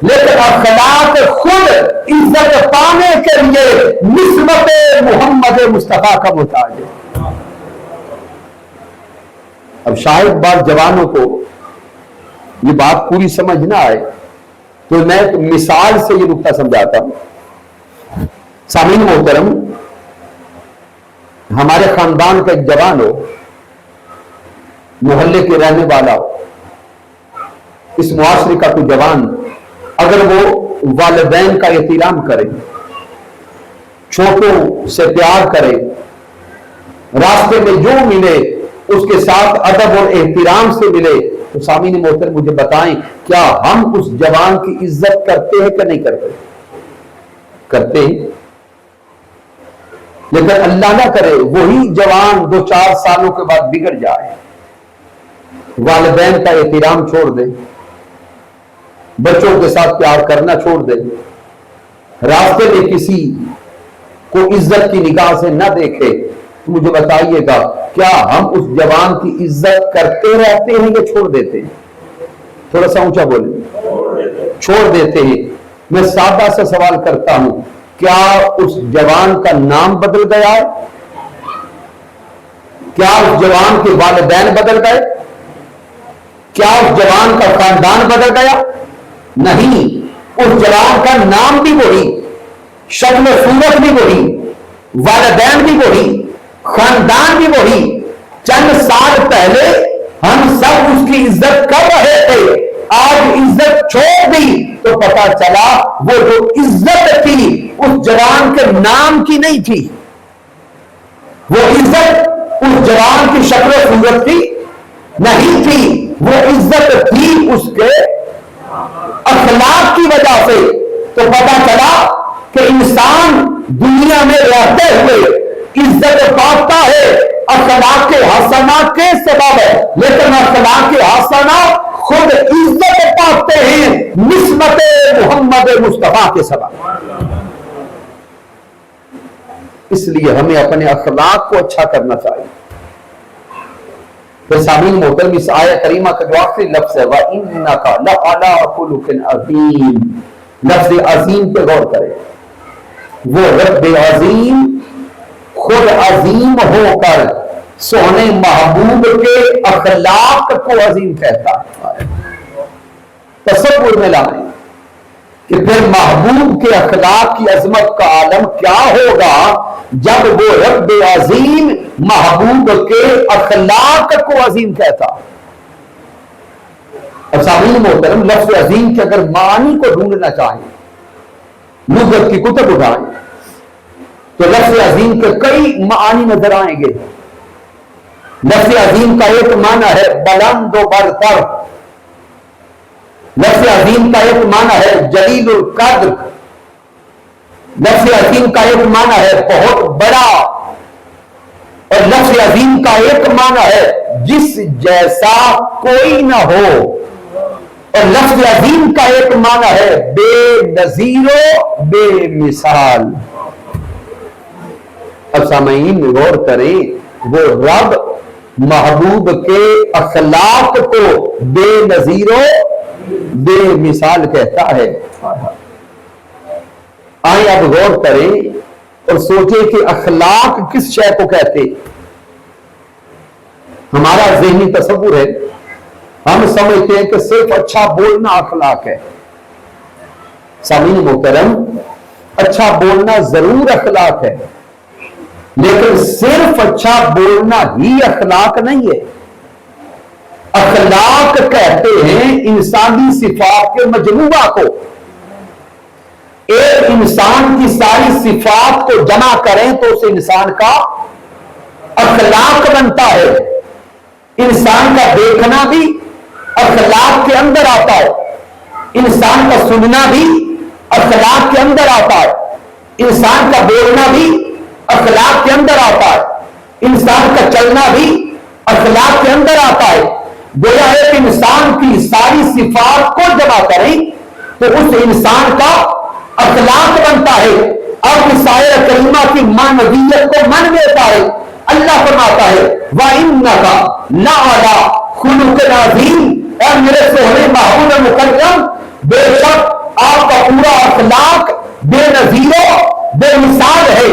لیکن اخلاق خود عزت پانے کے لیے نسبت محمد مصطفیٰ کا محتاج ہے۔ اب شاید بعض جوانوں کو یہ بات پوری سمجھ نہ آئے تو میں ایک مثال سے یہ نقطہ سمجھاتا ہوں۔ سامعین محترم، ہمارے خاندان کا ایک جوان ہو، محلے کے رہنے والا ہو، اس معاشرے کا کوئی جوان اگر وہ والدین کا احترام کرے، چھوٹوں سے پیار کرے، راستے میں جو ملے اس کے ساتھ ادب اور احترام سے ملے، تو سامعین محترم مجھے بتائیں کیا ہم اس جوان کی عزت کرتے ہیں کہ نہیں کرتے؟ کرتے ہیں۔ لیکن اللہ نہ کرے وہی جوان 2-4 سالوں کے بعد بگڑ جائے، والدین کا احترام چھوڑ دے، بچوں کے ساتھ پیار کرنا چھوڑ دے، راستے میں کسی کو عزت کی نگاہ سے نہ دیکھے، تو مجھے بتائیے گا کیا ہم اس جوان کی عزت کرتے رہتے ہیں یا چھوڑ دیتے ہیں؟ تھوڑا سا اونچا بولیں، چھوڑ دیتے ہیں۔ میں سادہ سا سوال کرتا ہوں، کیا اس جوان کا نام بدل گیا ہے؟ کیا اس جوان کے والدین بدل گئے؟ کیا اس جوان کا خاندان بدل گیا؟ نہیں، اس جوان کا نام بھی وہی، شکل و صورت بھی وہی، والدین بھی وہی، خاندان بھی وہی۔ چند سال پہلے ہم سب اس کی عزت کر رہے تھے، آج عزت چھوڑ دی تو پتا چلا وہ جو عزت تھی اس جوان کے نام کی نہیں تھی، وہ عزت اس جوان کی شکل و صورت کی نہیں تھی، وہ عزت تھی اس کے اخلاق کی وجہ سے۔ تو پتا چلا کہ انسان دنیا میں رہتے ہوئے عزت پاتا ہے اخلاق کے حسنہ کے سبب ہے، لیکن اخلاق کے حسنہ خود عزت پاتے ہیں نسبت محمد مصطفیٰ کے سبب۔ اس لیے ہمیں اپنے اخلاق کو اچھا کرنا چاہیے۔ پھر سامعین محترم، اس آیت کریمہ کا جو آخری لفظ ہے وَإِنَّكَ لَعَلَىٰ خُلُقٍ عَظِيمٍ، لفظ عظیم پہ غور کرے۔ وہ رب عظیم خود عظیم ہو کر سونے محبوب کے اخلاق کو عظیم کہتا ہے۔ تصور میں لائیں کہ پھر محبوب کے اخلاق کی عظمت کا عالم کیا ہوگا جب وہ رب عظیم محبوب کے اخلاق کو عظیم کہتا۔ اب سامعین محترم، لفظ عظیم کے اگر معنی کو ڈھونڈنا چاہیں، لغت کی کتب اٹھائیں تو لفظ عظیم کے کئی معانی نظر آئیں گے۔ لفظ عظیم کا ایک معنی ہے بلند و برتر، لفظ عظیم کا ایک معنی ہے جلیل القدر، لفظ عظیم کا ایک معنی ہے بہت بڑا، اور لفظ عظیم کا ایک معنی ہے جس جیسا کوئی نہ ہو، اور لفظ عظیم کا ایک معنی ہے بے نظیر و بے مثال۔ اب سامعین غور کریں، وہ رب محبوب کے اخلاق کو بے نظیر و بے مثال کہتا ہے۔ آئیں اب غور کریں اور سوچیں کہ اخلاق کس شے کو کہتے۔ ہمارا ذہنی تصور ہے، ہم سمجھتے ہیں کہ صرف اچھا بولنا اخلاق ہے۔ سامعین محترم، اچھا بولنا ضرور اخلاق ہے، لیکن صرف اچھا بولنا ہی اخلاق نہیں ہے۔ اخلاق کہتے ہیں انسانی صفات کے مجموعہ کو۔ ایک انسان کی ساری صفات کو جمع کریں تو اس انسان کا اخلاق بنتا ہے۔ انسان کا دیکھنا بھی اخلاق کے اندر آتا ہے، انسان کا سننا بھی اخلاق کے اندر آتا ہے، انسان کا بولنا بھی اخلاق کے اندر آتا ہے، انسان کا چلنا بھی اخلاق کے اندر آتا ہے۔ گویا ہے کہ انسان کی ساری صفات کو جمع کریں تو اس انسان کا اخلاق بنتا ہے۔ اب اس آیہ کریمہ کی معنویت کو من لیتا ہے۔ اللہ فرماتا ہے وَإِنَّكَ لَعَلَىٰ خُلُقٍ عَظِيمٍ، اے میرے سوہنے محبوب مکرم، بے شک آپ کا پورا اخلاق بے نظیر و بے مثال ہے۔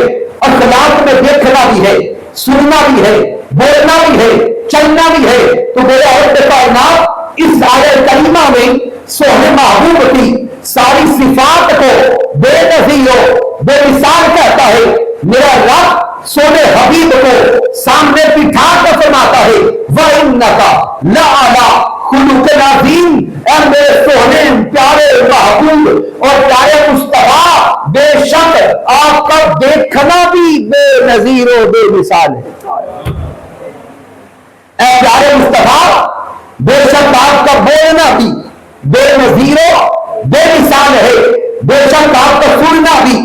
اخلاق میں دیکھنا بھی ہے، سننا بھی ہے، بولنا بھی ہے، چلنا بھی ہے۔ تو میرا رب کائنات اس آیہ کریمہ میں سوہنے محبوب کی ساری صفات کو بے نظیر و بے مثال کہتا ہے۔ میرا رب سونے حبیب کو سامنے بٹھا کر فرماتا ہے وَإِنَّكَ لَعَلَىٰ خُلُقٍ عَظِيمٍ، اے میرے سونے پیارے محبوب اور پیارے مصطفیٰ، بے شک آپ کا دیکھنا بھی بے نظیر و بے مثال ہے۔ اے پیارے مصطفیٰ، بے شک آپ کا بولنا بھی بے نظیر و بے مثال ہے، بے شک آپ کا سننا بھی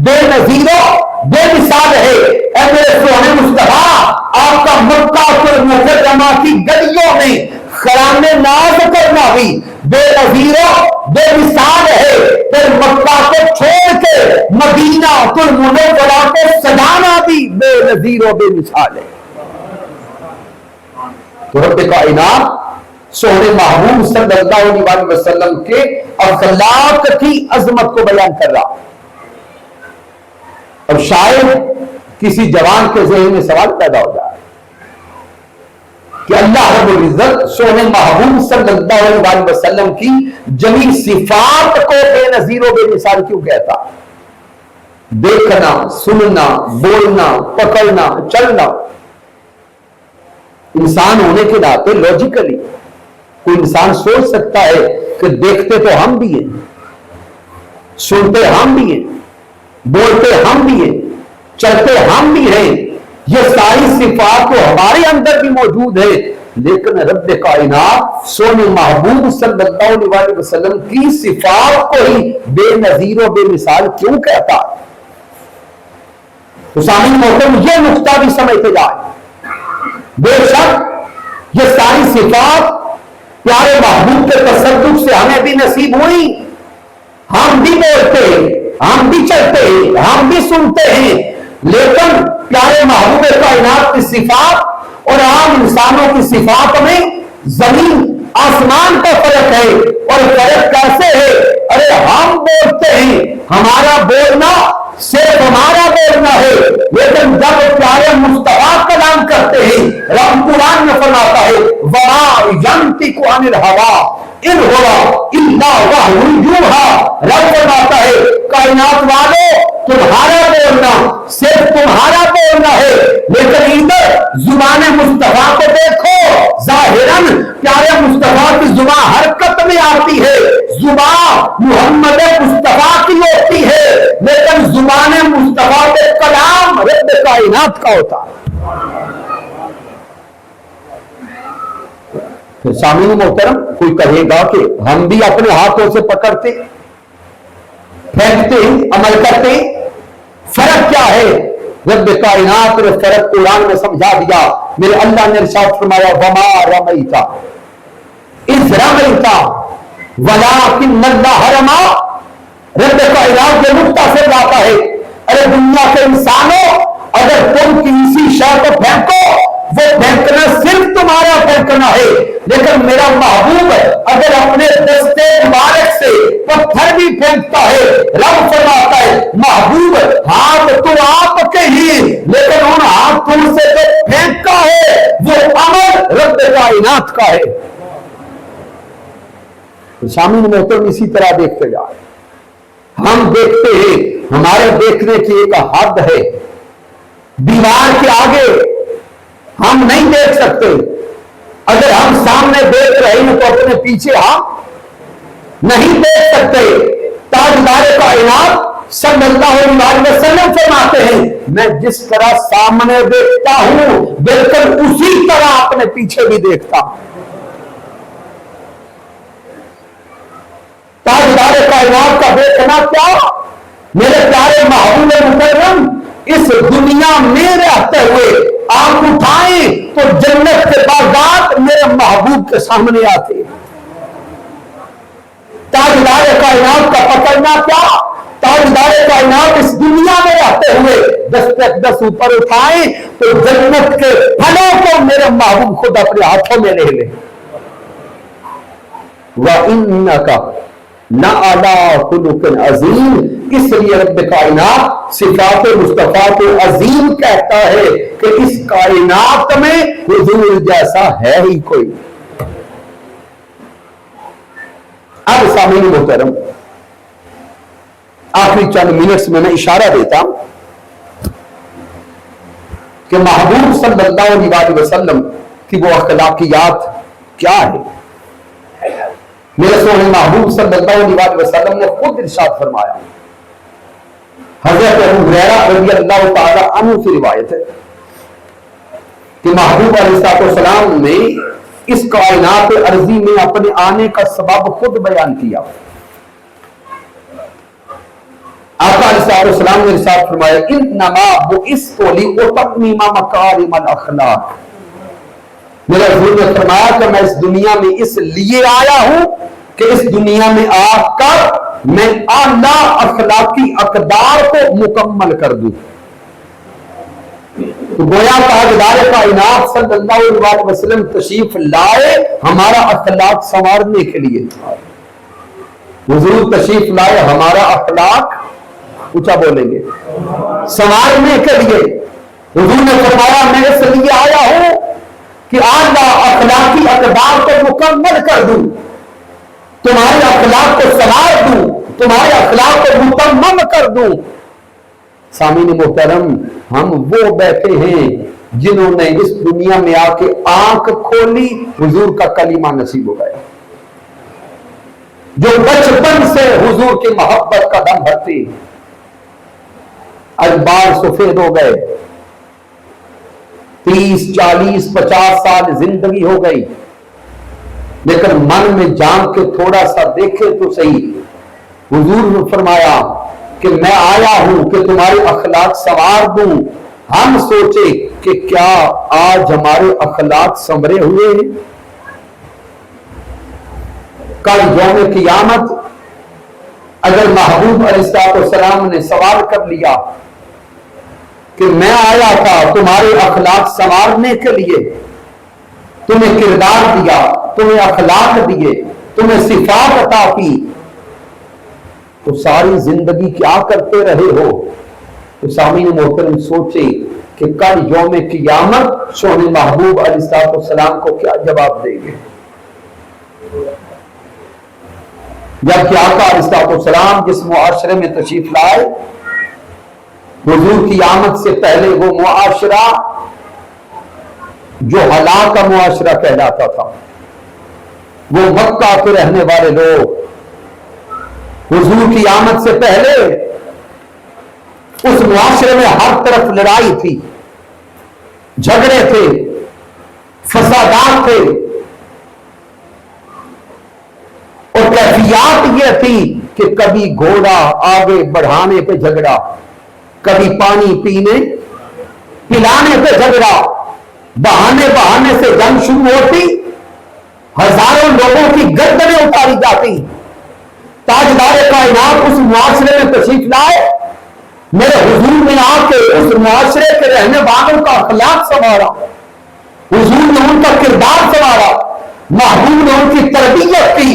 بے نظیر و بے مثال ہے۔ اے میرے سونے مصطفیٰ، آپ کا مکہ المکرمہ کی گلیوں میں خرانے ناز کرنا بھی بے نظیر و بے مثال ہے۔ پھر مکہ کو چھوڑ کے مدینہ المنورہ کو سجانا بھی بے نظیر و بے مثال ہے۔ تو رب کائنات سونے محبوب صلی اللہ علیہ وسلم کے اخلاق کی عظمت کو بیان کر رہا۔ اب شاید کسی جوان کے ذہن میں سوال پیدا ہو جائے کہ اللہ رب العزت سونے محبوب صلی اللہ علیہ وسلم کی جمیع صفات کو بے نظیر و بے مثال کیوں کہتا؟ دیکھنا، سننا، بولنا، پکڑنا، چلنا، انسان ہونے کے ناطے لوجیکلی کوئی انسان سوچ سکتا ہے کہ دیکھتے تو ہم بھی ہیں، سنتے ہم بھی ہیں، بولتے ہم بھی ہیں، چلتے ہم بھی ہیں، یہ ساری صفات تو ہمارے اندر بھی موجود ہے، لیکن رب کائنات سونے محبوب صلی اللہ علیہ وسلم کی صفات کو ہی بے نظیر و بے مثال کیوں کہتا ہے؟ تو سامعین محترم، یہ نقطہ بھی سمجھتے جائیں۔ بے شک یہ ساری صفات پیارے محبوب کے تصدق سے ہمیں بھی نصیب ہوئی، ہم بھی بولتے ہیں، ہم بھی چلتے ہیں، ہم بھی سنتے ہیں، لیکن پیارے محبوب کائنات کی صفات اور عام انسانوں کی صفات میں زمین آسمان کا فرق ہے۔ اور فرق کیسے ہے؟ ارے ہم بولتے ہیں، ہمارا بولنا صرف ہمارا بولنا ہے، لیکن جب پیارے مصطفیٰ کلام کرتے ہیں، رب قرآن میں فرماتا ہے وَمَا يَنطِقُ عَنِ الْهَوَىٰ إِنْ هُوَ إِلَّا وَحْيٌ يُوحَىٰ۔ رب فرماتا ہے کائنات والو، تمہارا بولنا صرف تمہارا بولنا ہے، لیکن ادھر زبان مصطفیٰ کو دیکھو، ظاہراً پیارے مصطفیٰ کی زبان حرکت میں آتی ہے، زبان محمد مصطفیٰ کی ہوتی ہے، لیکن زبان مصطفیٰ کے کلام رب کائنات کا ہوتا ہے۔ پھر سامعین محترم، کوئی کہے گا کہ ہم بھی اپنے ہاتھوں سے پکڑتے، پھینکتے، عمل کرتے، فرق کیا ہے؟ رب کائنات نے فرق قرآن میں سمجھا دیا۔ میرے اللہ نے ارشاد فرمایا وَمَا رَمَيْتَ إِذْ رَمَيْتَ وَلَٰكِنَّ اللَّهَ رَمَىٰ۔ رب کائنات کے نقطہ سے جاتا ہے، ارے دنیا کے انسانوں، اگر تم کسی شے کو پھینکو، وہ پھینکنا صرف تمہارا پھینکنا ہے، لیکن میرا محبوب اگر اپنے دستے مبارک سے پتھر بھی پھینکتا ہے، رب فرماتا ہے محبوب ہاتھ تو آپ کے ہی، لیکن ان ہاتھوں سے جو پھینکا ہے وہ عمل رب کائنات کا ہے۔ سامعین محترم، اسی طرح دیکھتے جائیں، ہم دیکھتے ہیں، ہمارے دیکھنے کی ایک حد ہے، دیوار کے آگے ہم نہیں دیکھ سکتے۔ اگر ہم سامنے دیکھ رہے ہیں تو اپنے پیچھے ہم نہیں دیکھ سکتے۔ تاجدار کائنات صلی اللہ علیہ وسلم فرماتے ہیں، میں جس طرح سامنے دیکھتا ہوں بالکل اسی طرح اپنے پیچھے بھی دیکھتا ہوں۔ تاجدار کائنات کا دیکھنا کیا؟ میرے پیارے محبوب مکرم اس دنیا میں رہتے ہوئے آنکھ اٹھائیں تو جنت کے باغات میرے محبوب کے سامنے آتے۔ تاجدار کائنات کا پکڑنا کیا؟ تاجدار کائنات اس دنیا میں رہتے ہوئے 10 اوپر اٹھائیں تو جنت کے پھلوں کو میرے محبوب خود اپنے ہاتھوں میں لے لیں۔ وَإِنَّكَ لَعَلَىٰ خُلُقٍ عَظِيمٍ، اس لیے رب کائنات صفات مصطفیٰ کو عظیم کہتا ہے کہ اس کائنات میں حضور جیسا ہے ہی کوئی۔ اب سامعین محترم، آخری چند منٹس میں اشارہ دیتا ہوں کہ محبوب صلی اللہ علیہ وسلم کی وہ اخلاقیات کیا ہے۔ میرے سونے محبوب صلی اللہ علیہ وسلم نے خود ارشاد فرمایا، حضرت ابو ہریرہ رضی اللہ تعالی عنہ سے روایت ہے کہ محبوب علیہ السلام نے اس کائنات عرضی میں اپنے آنے کا سبب خود بیان کیا۔ آقا علیہ السلام نے ارشاد فرمایا، انما بعثت لأتمم مکارم الاخلاق، میرے حضور نے فرمایا کہ میں اس دنیا میں اس لیے آیا ہوں کہ اس دنیا میں آ کر میں اعلیٰ اخلاقی اقدار کو مکمل کر دوں۔ تو گویا تاجدار کائنات صلی اللہ علیہ وسلم تشریف لائے ہمارا اخلاق سنوارنے کے لیے۔ حضور تشریف لائے ہمارا اخلاق، اونچا بولیں گے، سنوارنے کے لیے۔ حضور نے فرمایا میں اس لیے آیا ہوں کہ اعلیٰ اخلاقی اقدار کو مکمل کر دوں، تمہارے اخلاق کو سنوار دوں، تمہارے اخلاق کو متمم کر دوں۔ سامعین محترم، ہم وہ بیٹھے ہیں جنہوں نے اس دنیا میں آ کے آنکھ کھولی، حضور کا کلمہ نصیب ہو گیا، جو بچپن سے حضور کی محبت کا دم بھرتے، آج بال سفید ہو گئے، 30 40 50 سال زندگی ہو گئی، لیکن من میں جان کے تھوڑا سا دیکھے تو صحیح۔ حضور نے فرمایا کہ میں آیا ہوں کہ تمہارے اخلاق سنوار دوں۔ ہم سوچے کہ کیا آج ہمارے اخلاق سنورے ہوئے ہیں؟ کل یوم قیامت اگر محبوب علیہ السلام نے سوال کر لیا کہ میں آیا تھا تمہارے اخلاق سنوارنے کے لیے، تمہیں کردار دیا، تمہیں اخلاق دیے، تمہیں صفات عطا کی، تو ساری زندگی کیا کرتے رہے ہو؟ تو سامعین محترم سوچے کہ کل یوم قیامت سونے محبوب علیہ السلام کو کیا جواب دیں گے؟ جبکہ آقا علیہ السلام جس معاشرے میں تشریف لائے، حضور کی آمد سے پہلے وہ معاشرہ جو ہلاک کا معاشرہ کہلاتا تھا، وہ مکہ کے رہنے والے لوگ حضور کی آمد سے پہلے اس معاشرے میں ہر طرف لڑائی تھی، جھگڑے تھے، فسادات تھے، اور کیفیات یہ تھی کہ کبھی گھوڑا آگے بڑھانے پہ جھگڑا، کبھی پانی پینے پلانے پہ جھگڑا، بہانے سے جنگ شروع ہوتی، ہزاروں لوگوں کی گردنیں اتاری جاتی۔ تاجدار کائنات اس معاشرے میں تشریف لائے، میرے حضور نے آ کے اس معاشرے کے رہنے والوں کا اخلاق سنوارا، حضور نے ان کا کردار سنوارا، محبوب نے ان کی تربیت کی،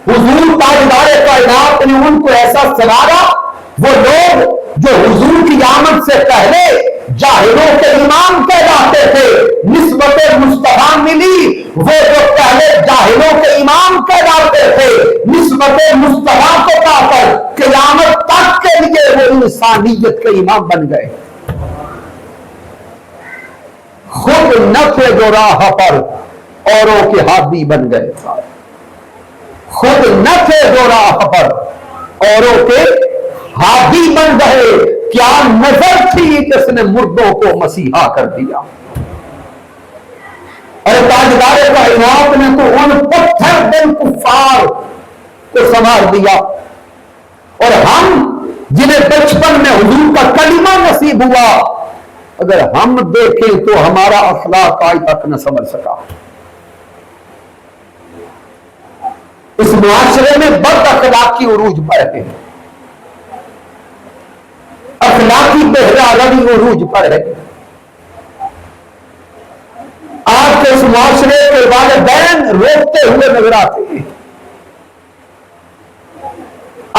حضور تاجدار کائنات نے ان کو ایسا سنوارا، وہ لوگ جو حضور کی آمد سے پہلے جاہلوں کے امام کہلاتے تھے، نسبت مصطفیٰ ملی، وہ جو پہلے جاہلوں کے امام کہلاتے تھے، نسبت عصمت مصطفیٰ کو پا کر قیامت تک کے لیے وہ انسانیت کے امام بن گئے. خود نفع جو راہ پر اوروں کے ہادی بن گئے. خود نفع جو راہ پر اوروں کے ہادی بن گئے. کیا نظر تھی جس نے مردوں کو مسیحا کر دیا. اور تاجدار کائنات نے تو ان پتھر دل کفار کو سنوار دیا. اور ہم جنہیں بچپن میں حضور کا کلمہ نصیب ہوا، اگر ہم دیکھیں تو ہمارا اخلاق آج تک نہ سمجھ سکا. اس معاشرے میں بد اخلاقی عروج پر ہے، اخلاقی بہرا روی عروج پر ہے. آج کے اس معاشرے کے والدین روکتے ہوئے نظر آتے ہیں.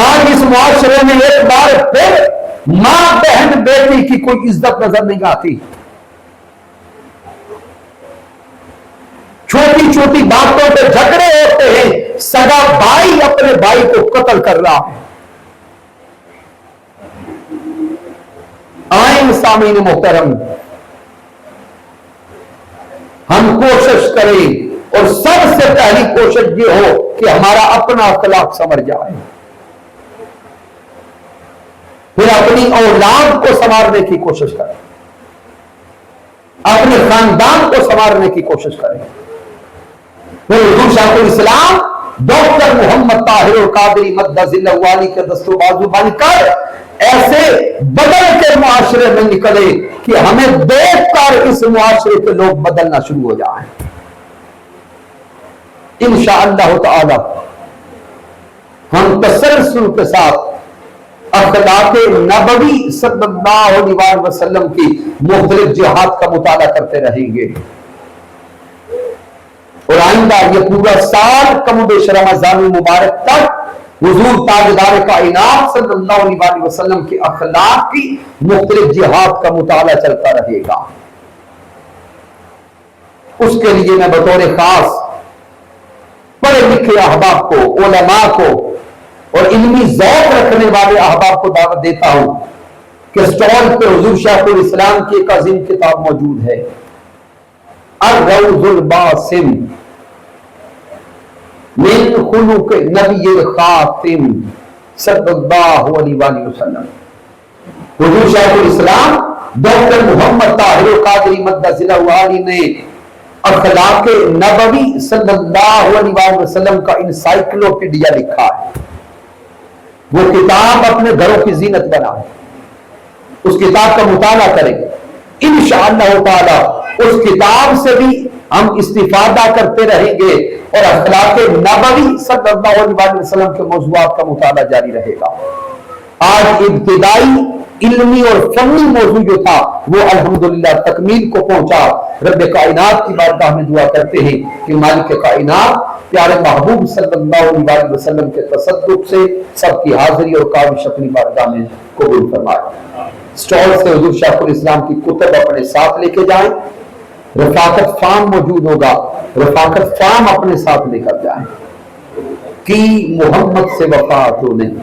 آج اس معاشرے میں ایک بار پھر ماں بہن بیٹی کی کوئی عزت نظر نہیں آتی. چھوٹی چھوٹی باتوں پہ جھگڑے ہوتے ہیں. سگا بھائی اپنے بھائی کو قتل کر رہا ہے. آئیں سامعین محترم، ہم کوشش کریں اور سب سے پہلی کوشش یہ ہو کہ ہمارا اپنا اخلاق سنور جائے، پھر اپنی اولاد کو سنوارنے کی کوشش کریں، اپنے خاندان کو سنوارنے کی کوشش کریں. پھر حضور شیخ الاسلام ڈاکٹر محمد طاہر القادری مدظ اللہ والی کے دست و بازو بن کر ایسے بدل کے معاشرے میں نکلے کہ ہمیں دیکھ کر اس معاشرے کے لوگ بدلنا شروع ہو جائیں. انشاءاللہ تعالی ہم تسلسل کے ساتھ اخلاق نبوی صلی اللہ علیہ وسلم کی مختلف جہات کا مطالعہ کرتے رہیں گے. اور آئندہ یہ پورا سال کم و بیش رمضان المبارک تک حضور تاجدار کائنات صلی اللہ علیہ وسلم کی اخلاق کی مختلف جہات کا مطالعہ چلتا رہے گا. اس کے لیے میں بطور خاص پڑھے لکھے احباب کو، علماء کو اور علمی ذوق رکھنے والے احباب کو دعوت دیتا ہوں کہ سٹال پہ حضور شیخ الاسلام کی ایک عظیم کتاب موجود ہے، الروض الباسم من خلق نبی خاتم صلی اللہ علیہ وسلم. حضور شیخ الاسلام ڈاکٹر محمد طاہر القادری مدظ اللہ علیہ نے اخلاق نبوی صلی اللہ علیہ وسلم کا انسائکلوپیڈیا لکھا ہے. وہ کتاب اپنے گھروں کی زینت بنا ہے. اس کتاب کا مطالعہ کریں انشاءاللہ تعالی. اس کتاب سے بھی ہم استفادہ کرتے رہیں گے اور اخلاق نبوی صلی اللہ علیہ وسلم کے موضوعات کا مطالعہ جاری رہے گا. آج ابتدائی علمی اور فنی موضوع جو تھا وہ الحمدللہ تکمیل کو پہنچا. رب کائنات کی بارگاہ میں دعا کرتے ہیں کہ مالک کائنات پیارے محبوب صلی اللہ علیہ وسلم کے تصدق سے سب کی حاضری اور کاوش اپنی بارگاہ میں قبول فرمائے. سٹال سے حضور شیخ الاسلام کی کتب اپنے ساتھ لے کے جائیں. رفاقت فارم موجود ہوگا، رفاقت فارم اپنے ساتھ لے کر جائیں. کی محمد سے وفا تو نہیں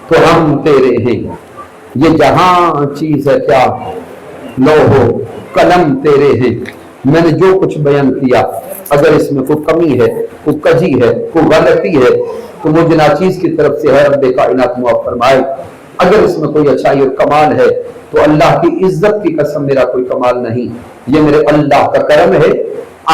تو ہم تیرے ہیں، یہ جہاں چیز ہے کیا لوح قلم تیرے ہیں. میں نے جو کچھ بیان کیا اگر اس میں کوئی کمی ہے، کوئی کجی ہے، کوئی غلطی ہے تو مجھے ناچیز کی طرف سے ہے رب کائنات معاف فرمائے. اگر اس میں کوئی اچھائی اور کمال ہے تو اللہ کی عزت کی قسم میرا کوئی کمال نہیں، یہ میرے اللہ کا کرم ہے،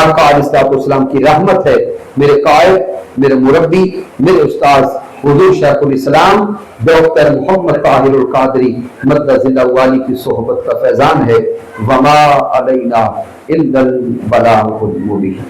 آقا علیہ السلام کی رحمت ہے. میرے قائد، میرے مربی، میرے استاذ حضور شیخ الاسلام ڈاکٹر محمد طاہر القادری مدظ اللہ والی کی صحبت کا فیضان ہے. وما علینا الا البلاغ المبین.